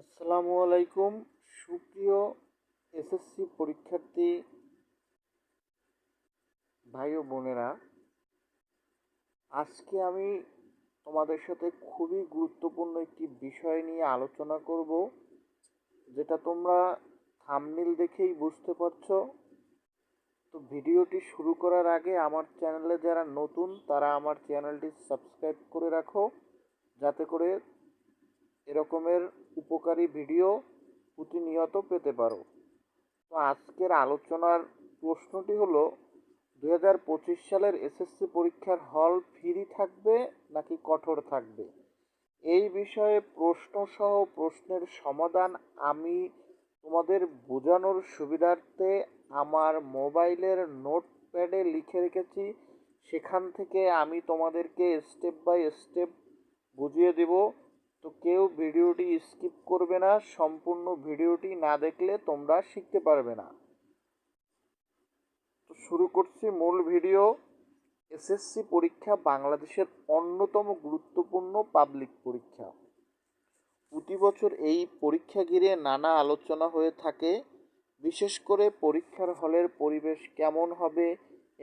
আসসালামু আলাইকুম। সুপ্রিয় এসএসসি পরীক্ষার্থী ভাই ও বোনেরা, আজকে আমি তোমাদের সাথে খুবই গুরুত্বপূর্ণ একটি বিষয় নিয়ে আলোচনা করব, যেটা তোমরা থাম্বনেল দেখেই বুঝতে পারছো। তো ভিডিওটি শুরু করার আগে আমার চ্যানেলে যারা নতুন তারা আমার চ্যানেলটি সাবস্ক্রাইব করে রাখো, যাতে করে এরকমের উপকারী ভিডিও প্রতিনিয়ত পেতে পারো। তো আজকের আলোচনার প্রশ্নটি হলো, 2025 সালের এসএসসি পরীক্ষার হল ফ্রি থাকবে নাকি কঠোর থাকবে? এই বিষয়ে প্রশ্নসহ প্রশ্নের সমাধান আমি তোমাদের বোঝানোর সুবিধার্থে আমার মোবাইলের নোটপ্যাডে লিখে রেখেছি। সেখান থেকে আমি তোমাদেরকে স্টেপ বাই স্টেপ বুঝিয়ে দেব। তো কেউ ভিডিওটি স্কিপ করবে না, সম্পূর্ণ ভিডিওটি না দেখলে তোমরা শিখতে পারবে না। তো শুরু করছি মূল ভিডিও। এসএসসি পরীক্ষা বাংলাদেশের অন্যতম গুরুত্বপূর্ণ পাবলিক পরীক্ষা। প্রতি বছর এই পরীক্ষা ঘিরে নানা আলোচনা হয়ে থাকে। বিশেষ করে পরীক্ষার হলের পরিবেশ কেমন হবে,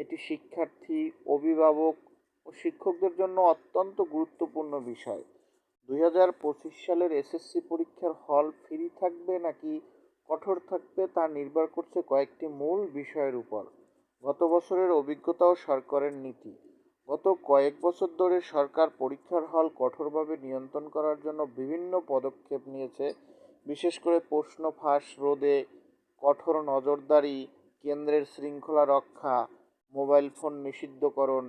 এটি শিক্ষার্থী, অভিভাবক ও শিক্ষকদের জন্য অত্যন্ত গুরুত্বপূর্ণ বিষয়। 2025 সালের এসএসসি পরীক্ষার হল ফ্রি থাকবে নাকি কঠোর থাকবে তা নির্ভর করছে কয়েকটি মূল বিষয়ের উপর। গত বছরের অভিজ্ঞতা ও সরকারের নীতি। গত কয়েক বছর ধরে সরকার পরীক্ষার হল কঠোরভাবে নিয়ন্ত্রণ করার জন্য বিভিন্ন পদক্ষেপ নিয়েছে। বিশেষ করে প্রশ্ন ফাঁস রোধে কঠোর নজরদারি, কেন্দ্রের শৃঙ্খলা রক্ষা, মোবাইল ফোন নিষিদ্ধকরণ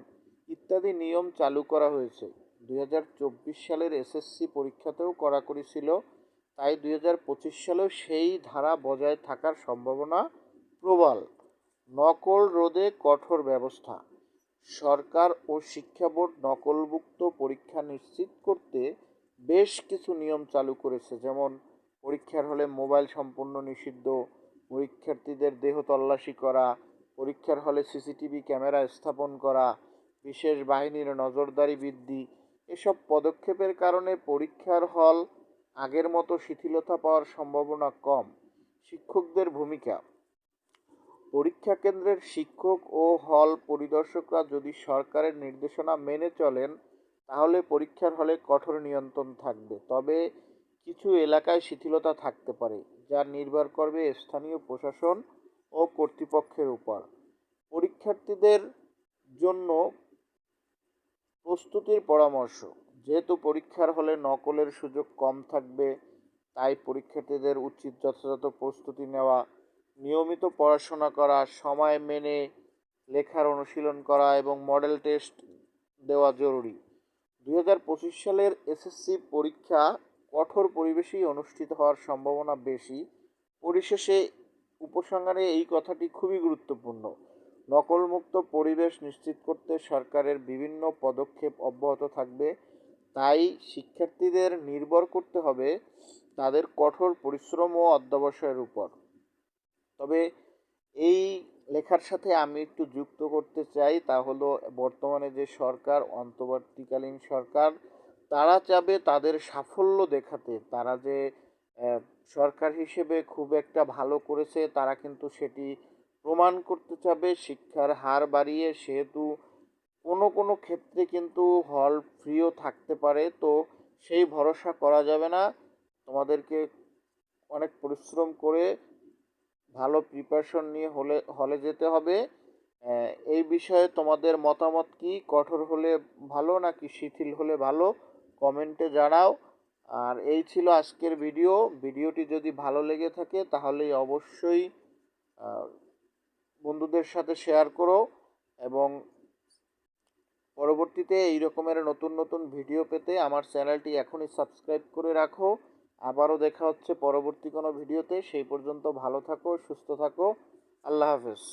ইত্যাদি নিয়ম চালু করা হয়েছে। 2024 সালের এসএসসি পরীক্ষাতেও কড়াকড়ি ছিল, তাই 2025 সালেও সেই ধারা বজায় থাকার সম্ভাবনা প্রবল। নকল রোধে কঠোর ব্যবস্থা। সরকার ও শিক্ষা বোর্ড নকলমুক্ত পরীক্ষা নিশ্চিত করতে বেশ কিছু নিয়ম চালু করেছে, যেমন পরীক্ষার হলে মোবাইল সম্পূর্ণ নিষিদ্ধ, পরীক্ষার্থীদের দেহ তল্লাশি করা, পরীক্ষার হলে সিসিটিভি ক্যামেরা স্থাপন করা, বিশেষ বাহিনীর নজরদারি বৃদ্ধি। এসব পদক্ষেপের কারণে পরীক্ষার হল আগের মতো শিথিলতা পাওয়ার সম্ভাবনা কম। শিক্ষকদের ভূমিকা। পরীক্ষা কেন্দ্রের শিক্ষক ও হল পরিদর্শকরা যদি সরকারের নির্দেশনা মেনে চলেন, তাহলে পরীক্ষার হলে কঠোর নিয়ন্ত্রণ থাকবে। তবে কিছু এলাকায় শিথিলতা থাকতে পারে, যা নির্ভর করবে স্থানীয় প্রশাসন ও কর্তৃপক্ষের উপর। পরীক্ষার্থীদের জন্য প্রস্তুতির পরামর্শ। যেহেতু পরীক্ষার হলে নকলের সুযোগ কম থাকবে, তাই পরীক্ষার্থীদের উচিত যথাযথ প্রস্তুতি নেওয়া, নিয়মিত পড়াশোনা করা, সময় মেনে লেখার অনুশীলন করা এবং মডেল টেস্ট দেওয়া জরুরি। 2025 সালের এসএসসি পরীক্ষা কঠোর পরিবেশেই অনুষ্ঠিত হওয়ার সম্ভাবনা বেশি। পরিশেষে উপসংহারে এই কথাটি খুবই গুরুত্বপূর্ণ, নকলমুক্ত পরিবেশ নিশ্চিত করতে সরকারের বিভিন্ন পদক্ষেপ অব্যাহত থাকবে। তাই শিক্ষার্থীদের নির্ভর করতে হবে তাদের কঠোর পরিশ্রম ও অধ্যবসায়ের উপর। তবে এই লেখার সাথে আমি একটু যুক্ত করতে চাই, তা হলো বর্তমানে যে সরকার, অন্তর্বর্তীকালীন সরকার, তারা চাবে তাদের সাফল্য দেখাতে। তারা যে সরকার হিসেবে খুব একটা ভালো করেছে, তারা কিন্তু সেটি প্রমাণ করতে চাবে শিক্ষার হার বাড়িয়ে। সেহেতু কোনো কোনো ক্ষেত্রে কিন্তু হল ফ্রিও থাকতে পারে। তো সেই ভরসা করা যাবে না, তোমাদেরকে অনেক পরিশ্রম করে ভালো প্রিপারেশন নিয়ে হলে যেতে হবে। এই বিষয়ে তোমাদের মতামত কি? কঠোর হলে ভালো নাকি শিথিল হলে ভালো? কমেন্টে জানাও। আর এই ছিল আজকের ভিডিওটি যদি ভালো লেগে থাকে তাহলে অবশ্যই বন্ধুদের সাথে শেয়ার করো, এবং পরবর্তীতে এই রকমের নতুন নতুন ভিডিও পেতে আমার চ্যানেলটি এখনই সাবস্ক্রাইব করে রাখো। আবারও দেখা হচ্ছে পরবর্তী কোনো ভিডিওতে। সেই পর্যন্ত ভালো থাকো, সুস্থ থাকো। আল্লাহ হাফেজ।